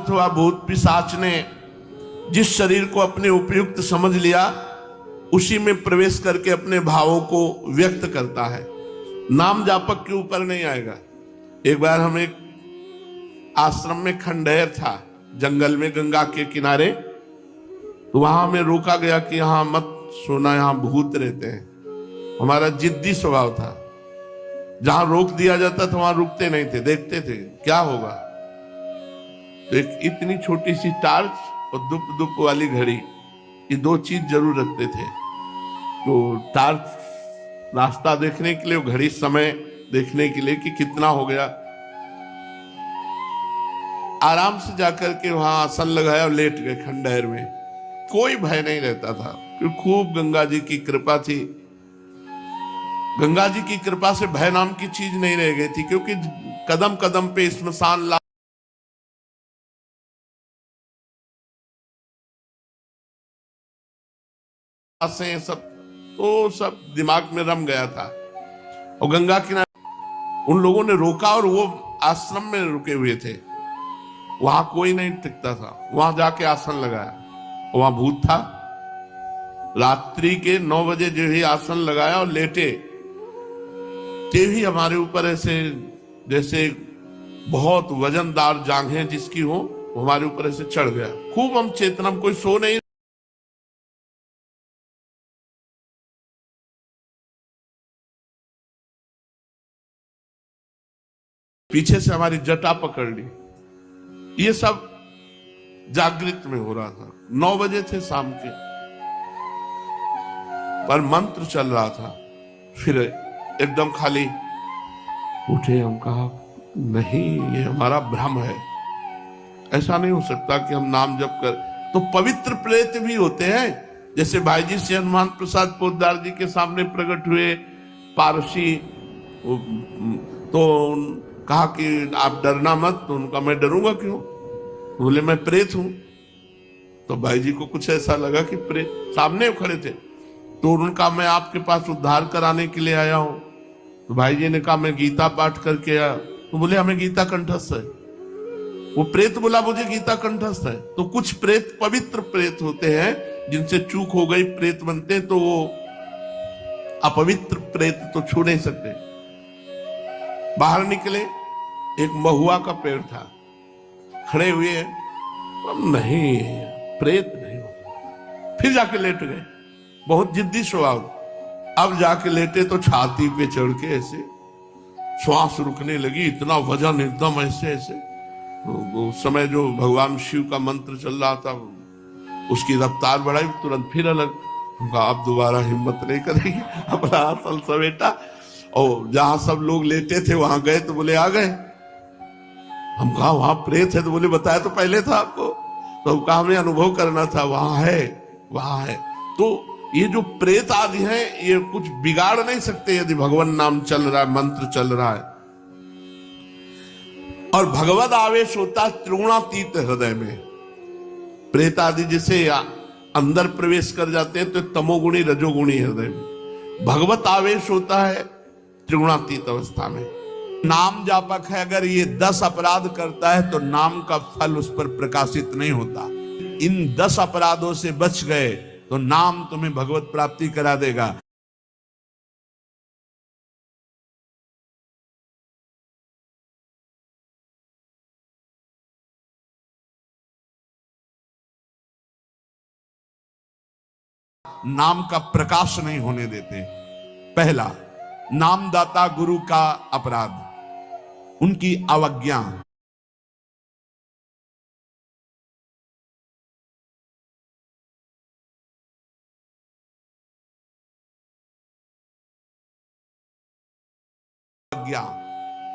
अथवा भूत पिशाच ने जिस शरीर को अपने उपयुक्त समझ लिया उसी में प्रवेश करके अपने भावों को व्यक्त करता है, नाम जापक के ऊपर नहीं आएगा। एक बार हम एक आश्रम में खंडहर था जंगल में गंगा के किनारे, तो वहां हमें रोका गया कि यहां मत सोना, यहां भूत रहते हैं। हमारा जिद्दी स्वभाव था, जहां रोक दिया जाता था वहां रुकते नहीं थे, देखते थे क्या होगा। तो एक इतनी छोटी सी टार्च और दुप दुप वाली घड़ी, ये दो चीज जरूर रखते थे। तो टार्च रास्ता देखने के लिए, घड़ी समय देखने के लिए कि कितना हो गया। आराम से जाकर के वहां आसन लगाया और लेट गए खंडहर में। कोई भय नहीं रहता था क्योंकि खूब गंगा जी की कृपा थी। गंगा जी की कृपा से भय नाम की चीज नहीं रह गई थी, क्योंकि कदम कदम पे स्मशान लाशें सब, तो सब दिमाग में रम गया था। और गंगा किनारे उन लोगों ने रोका और वो आश्रम में रुके हुए थे, वहां कोई नहीं टिकता था। वहां जाके आसन लगाया, वहां भूत था। रात्रि के 9 बजे जो ही आसन लगाया और लेटे, ते भी हमारे ऊपर ऐसे जैसे बहुत वजनदार जांघें जिसकी हो, हमारे ऊपर ऐसे चढ़ गया। खूब हम चेतना, कोई सो नहीं। पीछे से हमारी जटा पकड़ ली। ये सब जागृत में हो रहा था। 9 बजे थे शाम के, पर मंत्र चल रहा था। फिर एकदम खाली उठे, हम कहा नहीं, ये हमारा भ्रम है, ऐसा नहीं हो सकता कि हम नाम जप कर। तो पवित्र प्रेत भी होते हैं, जैसे भाई जी से हनुमान प्रसाद पोद्दार जी के सामने प्रकट हुए पारसी, तो कहा कि आप डरना मत। तो उनका मैं डरूंगा क्यों? बोले मैं प्रेत हूं। तो भाई जी को कुछ ऐसा लगा कि प्रेत सामने खड़े थे, तो उनका मैं आपके पास उद्धार कराने के लिए आया हूं। तो भाई जी ने कहा मैं गीता पाठ करके आया। तो बोले हमें गीता कंठस्थ है। वो प्रेत बोला मुझे गीता कंठस्थ है। तो कुछ प्रेत पवित्र प्रेत होते हैं, जिनसे चूक हो गई प्रेत बनते हैं, तो वो अपवित्र प्रेत तो छू नहीं सकते। बाहर निकले, एक महुआ का पेड़ था, खड़े हुए हैं, नहीं प्रेत नहीं हो। फिर जाके लेट गए, बहुत जिद्दी स्वभाव। अब जाके लेटे तो छाती पे चढ़ के ऐसे श्वास रुकने लगी, इतना वजन एकदम ऐसे ऐसे। उस समय जो भगवान शिव का मंत्र चल रहा था, उसकी रफ्तार बढ़ाई, तुरंत फिर अलग। उनका अब दोबारा हिम्मत नहीं करेगी, अपना आसन समेटा और जहां सब लोग लेटे थे वहां गए। तो बोले आ गए। हम कहा वहां प्रेत है? तो बोले बताया तो पहले था आपको। तो हम कहा हमें अनुभव करना था, वहां है, वहां है। तो ये जो प्रेत आदि है, ये कुछ बिगाड़ नहीं सकते यदि भगवान नाम चल रहा है, मंत्र चल रहा है। और भगवत आवेश होता है त्रिगुणातीत हृदय में। प्रेत आदि जैसे अंदर प्रवेश कर जाते हैं तो तमोगुणी रजोगुणी हृदय में, भगवत आवेश होता है त्रिगुणातीत अवस्था में। नाम जापक है, अगर ये 10 अपराध करता है तो नाम का फल उस पर प्रकाशित नहीं होता। इन 10 अपराधों से बच गए तो नाम तुम्हें भगवत प्राप्ति करा देगा। नाम का प्रकाश नहीं होने देते। पहला, नामदाता गुरु का अपराध, उनकी अवज्ञा।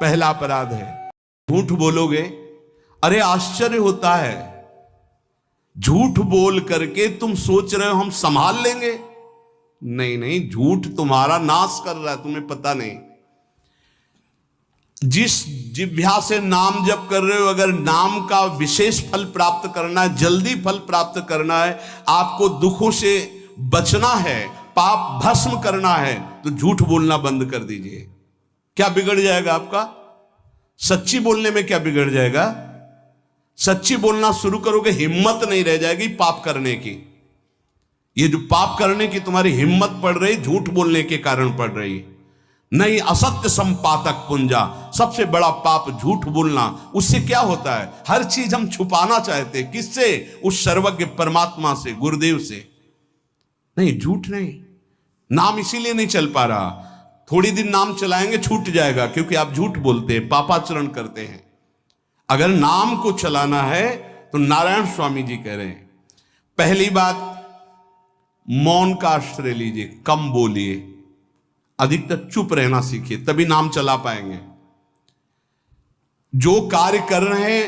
पहला अपराध है। झूठ बोलोगे, अरे आश्चर्य होता है, झूठ बोल करके तुम सोच रहे हो हम संभाल लेंगे। नहीं नहीं, झूठ तुम्हारा नाश कर रहा है, तुम्हें पता नहीं। जिस जिह्वा से नाम जप कर रहे हो, अगर नाम का विशेष फल प्राप्त करना है, जल्दी फल प्राप्त करना है, आपको दुखों से बचना है, पाप भस्म करना है, तो झूठ बोलना बंद कर दीजिए। क्या बिगड़ जाएगा आपका? सच्ची बोलने में क्या बिगड़ जाएगा? सच्ची बोलना शुरू करोगे, हिम्मत नहीं रह जाएगी पाप करने की। ये जो पाप करने की तुम्हारी हिम्मत पड़ रही, झूठ बोलने के कारण पड़ रही। नहीं, असत्य संपातक पुंजा, सबसे बड़ा पाप झूठ बोलना। उससे क्या होता है, हर चीज हम छुपाना चाहते, किससे? उस सर्वज्ञ परमात्मा से, गुरुदेव से। नहीं, झूठ नहीं। नाम इसीलिए नहीं चल पा रहा, थोड़ी दिन नाम चलाएंगे छूट जाएगा, क्योंकि आप झूठ बोलते हैं, पापाचरण करते हैं। अगर नाम को चलाना है तो नारायण स्वामी जी कह रहे हैं, पहली बात मौन का आश्रय लीजिए, कम बोलिए, अधिकतर चुप रहना सीखिए, तभी नाम चला पाएंगे। जो कार्य कर रहे हैं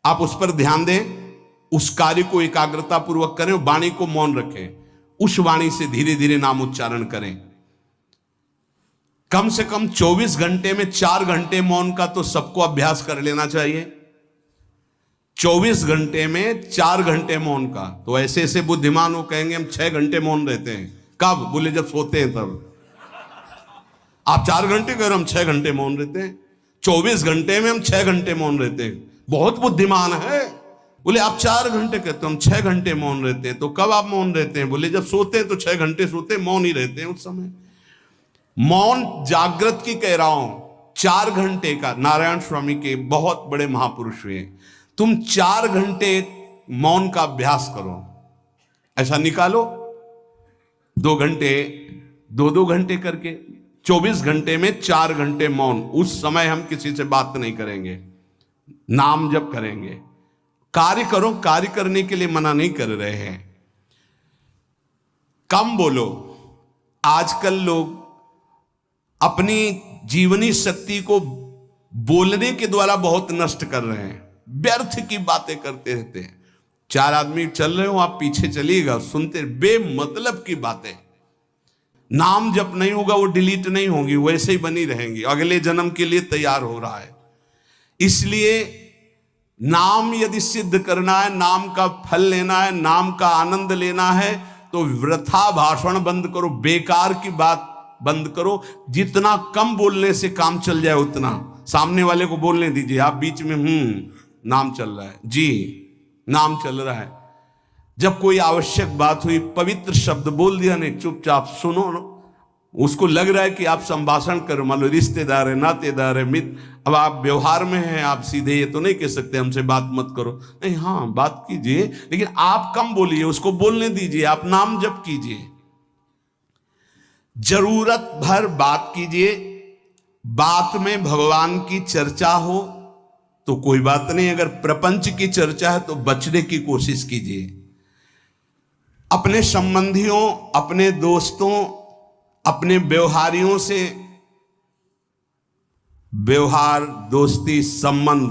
आप उस पर ध्यान दें, उस कार्य को एकाग्रता पूर्वक करें, वाणी को मौन रखें, उस वाणी से धीरे धीरे नाम उच्चारण करें। कम से कम 24 घंटे में 4 घंटे मौन का तो सबको अभ्यास कर लेना चाहिए। 24 घंटे में 4 घंटे मौन का। तो ऐसे ऐसे बुद्धिमान हो कहेंगे हम 6 घंटे मौन रहते हैं। कब? बोले जब सोते हैं तब। आप 4 घंटे कह रहे, हम 6 घंटे मौन रहते हैं। 24 घंटे में हम 6 घंटे मौन रहते हैं, बहुत बुद्धिमान है। बोले आप 4 घंटे कहते हो, हम 6 घंटे मौन रहते हैं। तो कब आप मौन रहते हैं? बोले जब सोते हैं तो 6 घंटे सोते हैं, मौन ही रहते हैं उस समय। मौन जागृत की कह रहा हूं, 4 घंटे का। नारायण स्वामी के बहुत बड़े महापुरुष हुए, तुम 4 घंटे मौन का अभ्यास करो, ऐसा निकालो 2 घंटे, 2-2 घंटे करके 24 घंटे में 4 घंटे मौन। उस समय हम किसी से बात नहीं करेंगे, नाम जप करेंगे। कार्य करो, कार्य करने के लिए मना नहीं कर रहे हैं। कम बोलो। आजकल लोग अपनी जीवनी शक्ति को बोलने के द्वारा बहुत नष्ट कर रहे हैं, व्यर्थ की बातें करते रहते हैं। 4 आदमी चल रहे हो, आप पीछे चलिएगा, सुनते, बेमतलब की बातें। नाम जप नहीं होगा, वो डिलीट नहीं होंगी, वैसे ही बनी रहेंगी, अगले जन्म के लिए तैयार हो रहा है। इसलिए नाम यदि सिद्ध करना है, नाम का फल लेना है, नाम का आनंद लेना है, तो वृथा भाषण बंद करो, बेकार की बात बंद करो। जितना कम बोलने से काम चल जाए उतना। सामने वाले को बोलने दीजिए, आप बीच में नाम चल रहा है जी, नाम चल रहा है। जब कोई आवश्यक बात हुई, पवित्र शब्द बोल दिया, नहीं चुपचाप सुनो। उसको लग रहा है कि आप संभाषण करो, मान लो रिश्तेदार है, नातेदार है, मित्र, अब आप व्यवहार में हैं, आप सीधे ये तो नहीं कह सकते हमसे बात मत करो, नहीं, हाँ बात कीजिए, लेकिन आप कम बोलिए, उसको बोलने दीजिए, आप नाम जप कीजिए, जरूरत भर बात कीजिए। बात में भगवान की चर्चा हो तो कोई बात नहीं, अगर प्रपंच की चर्चा है तो बचने की कोशिश कीजिए। अपने संबंधियों, अपने दोस्तों, अपने व्यवहारियों से व्यवहार, दोस्ती, संबंध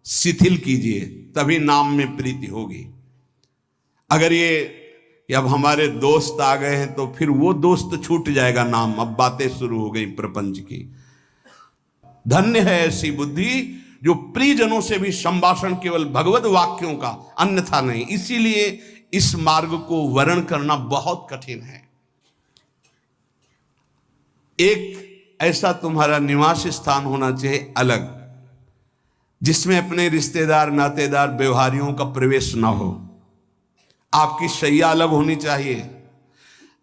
शिथिल कीजिए, तभी नाम में प्रीति होगी। अगर ये कि अब हमारे दोस्त आ गए हैं तो फिर वो दोस्त छूट जाएगा नाम, अब बातें शुरू हो गई प्रपंच की। धन्य है ऐसी बुद्धि जो प्रियजनों से भी संभाषण केवल भगवत वाक्यों का, अन्यथा नहीं। इसीलिए इस मार्ग को वर्ण करना बहुत कठिन है। एक ऐसा तुम्हारा निवास स्थान होना चाहिए अलग, जिसमें अपने रिश्तेदार, नातेदार, व्यवहारियों का प्रवेश ना हो। आपकी शैया अलग होनी चाहिए।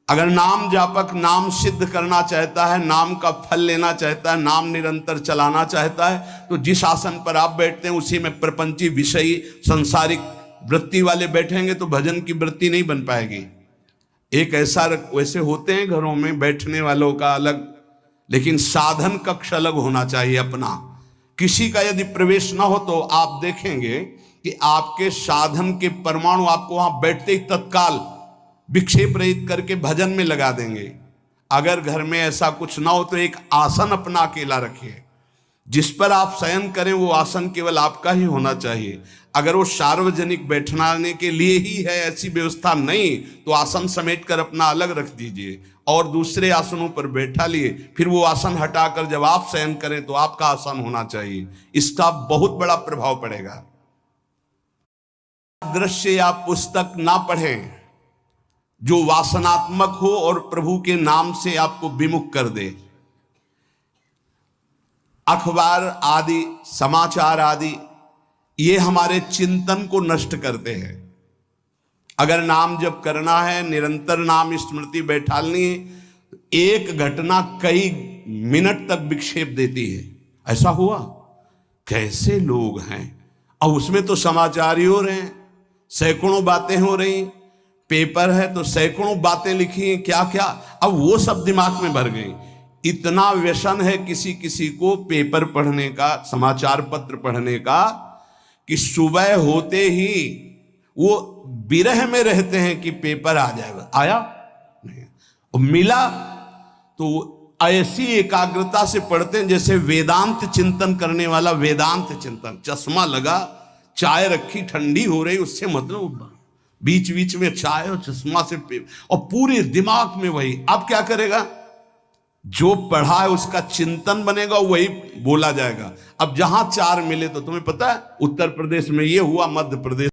अगर नाम जापक नाम सिद्ध करना चाहता है, नाम का फल लेना चाहता है, नाम निरंतर चलाना चाहता है, तो जिस आसन पर आप बैठते हैं उसी में प्रपंची, विषयी, संसारिक वृत्ति वाले बैठेंगे तो भजन की वृत्ति नहीं बन पाएगी। एक ऐसा, वैसे होते हैं घरों में बैठने वालों का अलग, लेकिन साधन कक्ष अलग होना चाहिए अपना। किसी का यदि प्रवेश ना हो तो आप देखेंगे कि आपके साधन के परमाणु आपको वहां बैठते ही तत्काल विक्षेप रहित करके भजन में लगा देंगे। अगर घर में ऐसा कुछ ना हो तो एक आसन अपना अकेला रखिए, जिस पर आप शयन करें वो आसन केवल आपका ही होना चाहिए। अगर वो सार्वजनिक बैठने के लिए ही है, ऐसी व्यवस्था नहीं, तो आसन समेट कर अपना अलग रख दीजिए और दूसरे आसनों पर बैठा लिए। फिर वो आसन हटाकर जब आप शयन करें तो आपका आसन होना चाहिए। इसका बहुत बड़ा प्रभाव पड़ेगा। दृश्य या पुस्तक ना पढ़ें जो वासनात्मक हो और प्रभु के नाम से आपको विमुख कर दे। अखबार आदि, समाचार आदि, ये हमारे चिंतन को नष्ट करते हैं। अगर नाम जप करना है, निरंतर नाम स्मृति बैठालनी है, एक घटना कई मिनट तक विक्षेप देती है। ऐसा हुआ, कैसे लोग हैं। अब उसमें तो समाचार ही हो रहे हैं, सैकड़ों बातें हो रही, पेपर है तो सैकड़ों बातें लिखी हैं, क्या क्या, अब वो सब दिमाग में भर गई। इतना व्यसन है किसी किसी को पेपर पढ़ने का, समाचार पत्र पढ़ने का, कि सुबह होते ही वो विरह में रहते हैं कि पेपर आ जाएगा। आया नहीं, और मिला तो ऐसी एकाग्रता से पढ़ते हैं जैसे वेदांत चिंतन करने वाला वेदांत चिंतन। चश्मा लगा, चाय रखी, ठंडी हो रही, उससे मतलब बीच बीच में चाय और चश्मा से और पूरे दिमाग में वही। अब क्या करेगा, जो पढ़ा है उसका चिंतन बनेगा, वही बोला जाएगा। अब जहां चार मिले तो तुम्हें पता है उत्तर प्रदेश में ये हुआ, मध्य प्रदेश